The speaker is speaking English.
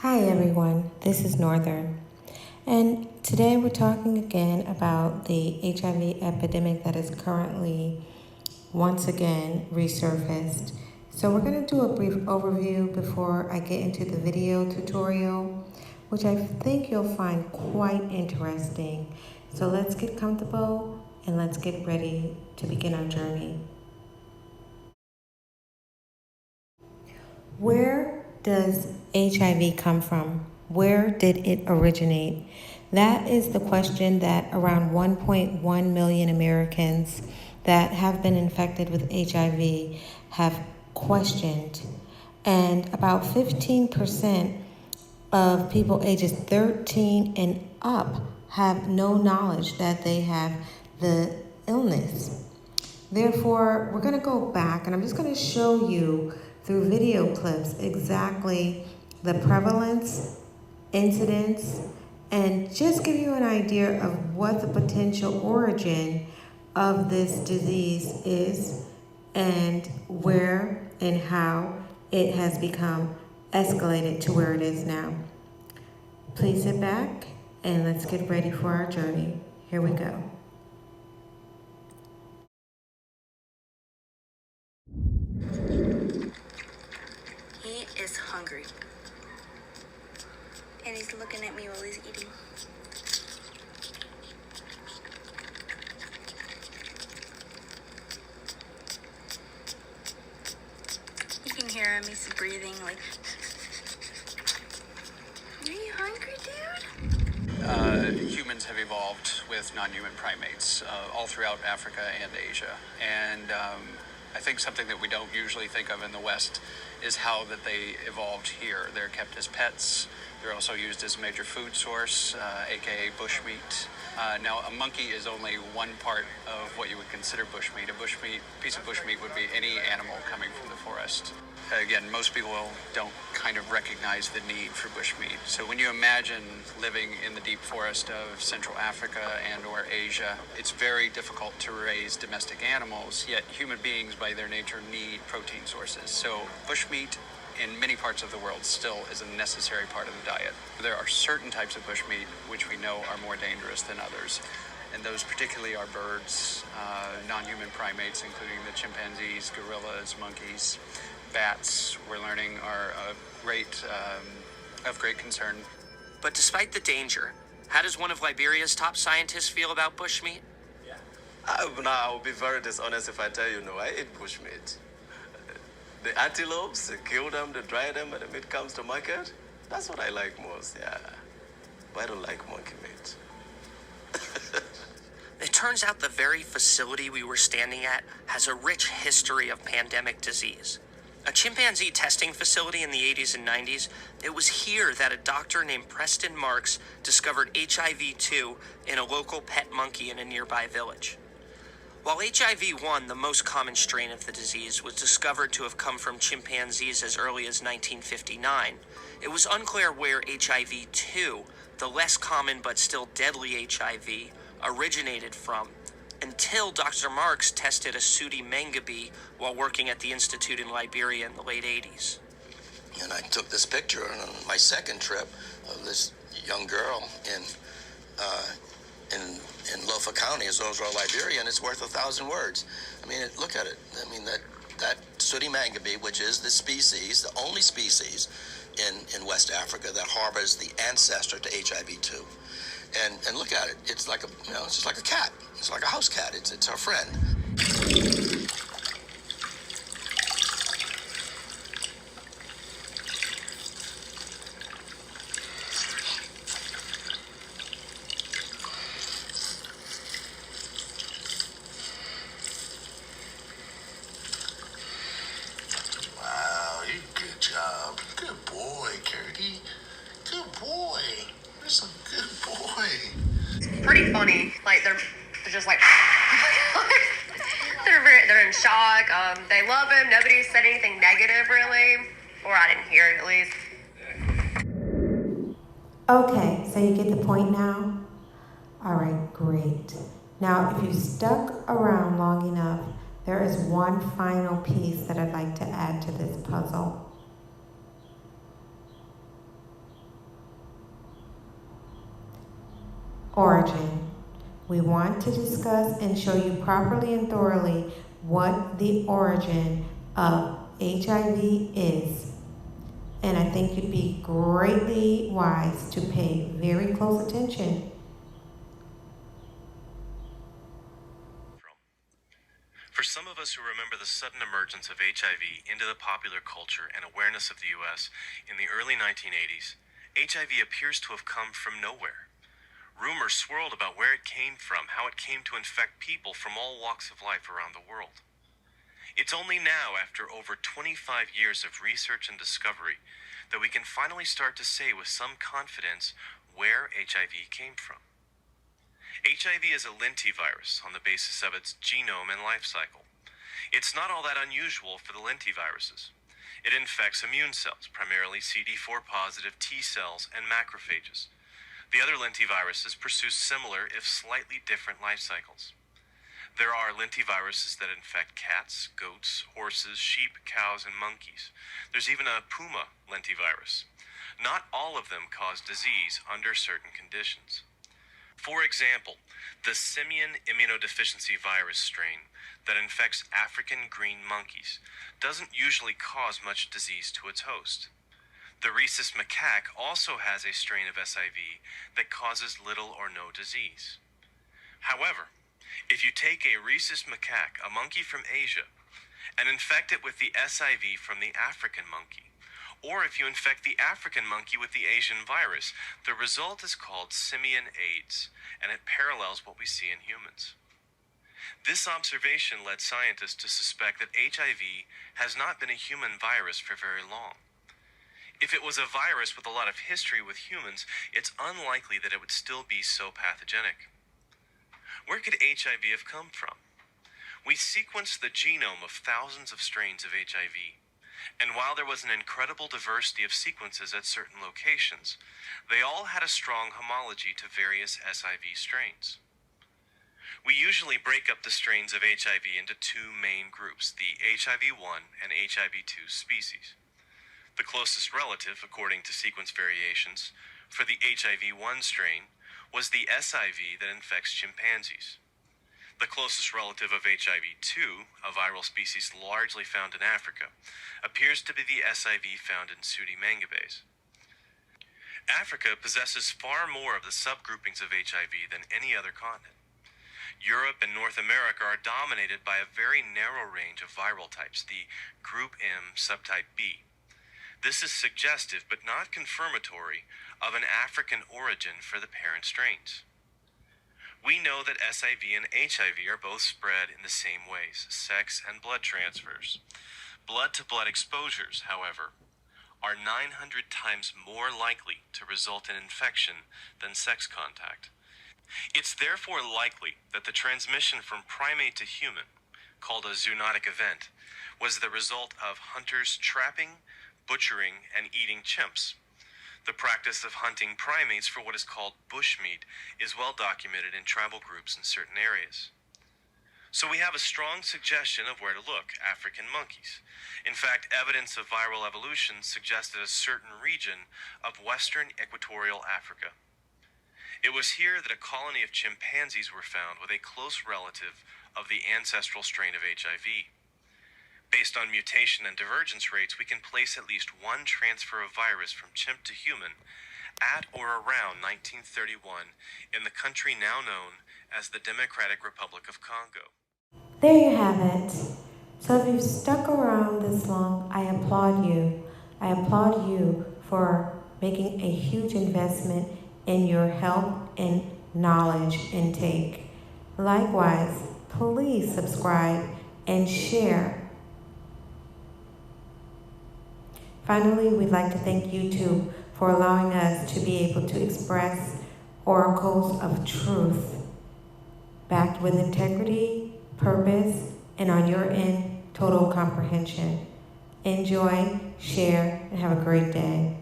Hi everyone, this is Northern, and today we're talking again about the HIV epidemic that is currently once again resurfaced. So we're going to do a brief overview before I get into the video tutorial, which I think you'll find quite interesting. So let's get comfortable and let's get ready to begin our journey. Where does HIV come from? Where did it originate? That is the question that around 1.1 million Americans that have been infected with HIV have questioned. And about 15% of people ages 13 and up have no knowledge that they have the illness. Therefore, we're going to go back and I'm just going to show you through video clips exactly the prevalence, incidence, and just give you an idea of what the potential origin of this disease is and where and how it has become escalated to where it is now. Please sit back and let's get ready for our journey. Here we go. He is hungry. And he's looking at me while he's eating. You can hear him, he's breathing like... Are you hungry, dude? Humans have evolved with non-human primates all throughout Africa and Asia. And I think something that we don't usually think of in the West is how that they evolved here. They're kept as pets. They're also used as a major food source, aka bushmeat. Now, a monkey is only one part of what you would consider bushmeat. A piece of bushmeat would be any animal coming from the forest. Again, most people don't kind of recognize the need for bushmeat. So when you imagine living in the deep forest of Central Africa and or Asia, it's very difficult to raise domestic animals, yet human beings by their nature need protein sources. So bushmeat in many parts of the world still is a necessary part of the diet. There are certain types of bushmeat which we know are more dangerous than others. And those particularly are birds, non-human primates, including the chimpanzees, gorillas, monkeys. Bats, we're learning, are of great concern. But despite the danger, how does one of Liberia's top scientists feel about bushmeat? I will be very dishonest if I tell you no, I eat bushmeat. The antelopes, they kill them, they dry them, and the meat comes to market. That's what I like most, yeah. But I don't like monkey meat. It turns out the very facility we were standing at has a rich history of pandemic disease. A chimpanzee testing facility in the 80s and 90s, it was here that a doctor named Preston Marks discovered HIV-2 in a local pet monkey in a nearby village. While HIV-1, the most common strain of the disease, was discovered to have come from chimpanzees as early as 1959, it was unclear where HIV-2, the less common but still deadly HIV, originated from, until Dr. Marks tested a sooty mangabey while working at the Institute in Liberia in the late 80s. And I took this picture on my second trip of this young girl in Lofa County, Azozra, Liberia, and it's worth 1,000 words. I mean, look at it. I mean, that sooty mangabey, which is the species, the only species in West Africa that harbors the ancestor to HIV-2. And look at it. It's like it's just like a cat. It's like a house cat. It's our friend. Wow, good job. Good boy, Curdy. Good boy. You're some good boy. It's pretty funny. Like they're just like they're in shock. They love him. Nobody said anything negative really, or I didn't hear it at least. Okay, so you get the point now? All right, great. Now, if you stuck around long enough, there is one final piece that I'd like to add to this puzzle. Origin. We want to discuss and show you properly and thoroughly what the origin of HIV is. And I think you'd be greatly wise to pay very close attention. For some of us who remember the sudden emergence of HIV into the popular culture and awareness of the U.S. in the early 1980s, HIV appears to have come from nowhere. Rumors swirled about where it came from, how it came to infect people from all walks of life around the world. It's only now, after over 25 years of research and discovery, that we can finally start to say with some confidence where HIV came from. HIV is a lentivirus on the basis of its genome and life cycle. It's not all that unusual for the lentiviruses. It infects immune cells, primarily CD4 positive T cells and macrophages. The other lentiviruses pursue similar, if slightly different, life cycles. There are lentiviruses that infect cats, goats, horses, sheep, cows, and monkeys. There's even a puma lentivirus. Not all of them cause disease under certain conditions. For example, the simian immunodeficiency virus strain that infects African green monkeys doesn't usually cause much disease to its host. The rhesus macaque also has a strain of SIV that causes little or no disease. However, if you take a rhesus macaque, a monkey from Asia, and infect it with the SIV from the African monkey, or if you infect the African monkey with the Asian virus, the result is called simian AIDS, and it parallels what we see in humans. This observation led scientists to suspect that HIV has not been a human virus for very long. If it was a virus with a lot of history with humans, it's unlikely that it would still be so pathogenic. Where could HIV have come from? We sequenced the genome of thousands of strains of HIV, and while there was an incredible diversity of sequences at certain locations, they all had a strong homology to various SIV strains. We usually break up the strains of HIV into two main groups, the HIV-1 and HIV-2 species. The closest relative, according to sequence variations, for the HIV-1 strain was the SIV that infects chimpanzees. The closest relative of HIV-2, a viral species largely found in Africa, appears to be the SIV found in sooty mangabes. Africa possesses far more of the subgroupings of HIV than any other continent. Europe and North America are dominated by a very narrow range of viral types, the Group M subtype B. This is suggestive but not confirmatory of an African origin for the parent strains. We know that SIV and HIV are both spread in the same ways, sex and blood transfers. Blood-to-blood exposures, however, are 900 times more likely to result in infection than sex contact. It's therefore likely that the transmission from primate to human, called a zoonotic event, was the result of hunters trapping, butchering, and eating chimps. The practice of hunting primates for what is called bushmeat is well documented in tribal groups in certain areas. So we have a strong suggestion of where to look: African monkeys. In fact, evidence of viral evolution suggested a certain region of western equatorial Africa. It was here that a colony of chimpanzees were found with a close relative of the ancestral strain of HIV. Based on mutation and divergence rates, we can place at least one transfer of virus from chimp to human at or around 1931 in the country now known as the Democratic Republic of Congo. There you have it. So if you've stuck around this long, I applaud you. I applaud you for making a huge investment in your health and knowledge intake. Likewise, please subscribe and share. Finally, we'd like to thank YouTube for allowing us to be able to express oracles of truth, backed with integrity, purpose, and on your end, total comprehension. Enjoy, share, and have a great day.